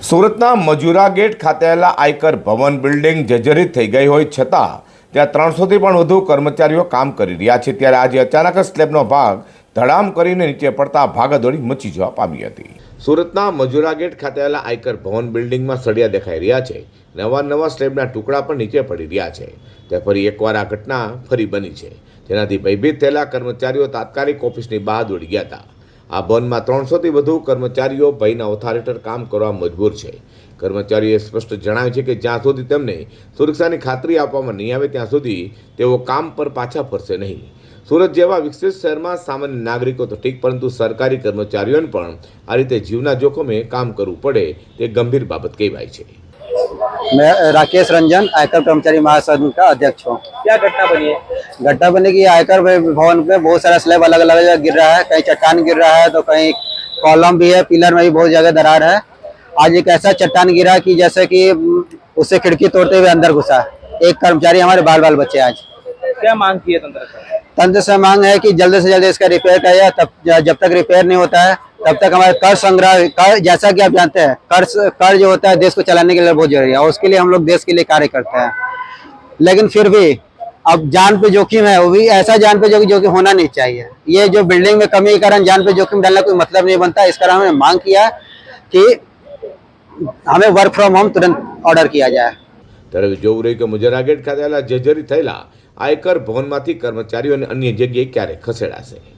સુરતના મજૂરા ગેટ ખાતે આવેલા આયકર ભવન બિલ્ડિંગ જર્જરિત થઈ ગઈ હોય છતાં ત્યાં 300થી પણ વધુ કર્મચારીઓ કામ કરી રહ્યા છે। ત્યારે આજે અચાનક સ્લેબનો ભાગ ધડામ કરીને નીચે પડતા ભાગદોડી મચી જવા પામી હતી। સુરતના મજૂરા ગેટ ખાતે આવેલા આયકર ભવન બિલ્ડિંગમાં સળિયા દેખાઈ રહ્યા છે। નવા સ્લેબના ટુકડા પણ નીચે પડી રહ્યા છે। તે ફરી એકવાર આ ઘટના ફરી બની છે, જેનાથી ભયભીત થયેલા કર્મચારીઓ તાત્કાલિક ઓફિસની બહાર દોડી ગયા હતા। આ ભવનમાં 300થી વધુ કર્મચારીઓ ભયના ઓથાર હેઠળ કામ કરવા મજબૂર છે। કર્મચારીઓએ સ્પષ્ટ જણાવ્યું છે કે જ્યાં સુધી તેમને સુરક્ષાની ખાતરી આપવામાં નહીં આવે ત્યાં સુધી તેઓ કામ પર પાછા ફરશે નહીં। સુરત જેવા વિકસિત શહેરમાં સામાન્ય નાગરિકો તો ઠીક, પરંતુ સરકારી કર્મચારીઓને પણ આ રીતે જીવના જોખમે કામ કરવું પડે તે ગંભीर बाबत कही છે। मैं राकेश रंजन आयकर कर्मचारी महासंघ का अध्यक्ष हूँ। क्या घटना बनी है? घटना बनी कि आयकर भवन पे बहुत सारा स्लैब अलग अलग जगह गिर रहा है, कहीं चट्टान गिर रहा है तो कहीं कॉलम भी है, पिलर में भी बहुत जगह दरार है। आज एक ऐसा चट्टान गिरा कि जैसे कि उससे खिड़की तोड़ते हुए अंदर घुसा। एक कर्मचारी हमारे बाल बाल बचे। आज क्या मांग की है तंत्र से मांग है कि जल्द से जल्द इसका रिपेयर किया। तब जब तक रिपेयर नहीं होता है तब तक हमारे कर संग्रह कर, जैसा कि आप जानते हैं कर जो होता है देश को चलाने के लिए बहुत जरूरी है और उसके लिए हम लोग देश के लिए कार्य करते हैं। लेकिन फिर भी अब जान पे जोखिम है, वो भी ऐसा जान पे जोखिम होना नहीं चाहिए। ये जो बिल्डिंग में कमी के कारण जान पे जोखिम डालना कोई मतलब नहीं बनता। इस कारण हमने मांग किया कि हमें वर्क फ्रॉम होम तुरंत ऑर्डर किया जाए। ત્યારે જોવું રહ્યું કે મુજરા ગેટ ખાતે આવેલા જર્જરિત થયેલા આયકર ભવનમાંથી કર્મચારીઓને અન્ય જગ્યાએ ક્યારે ખસેડાશે।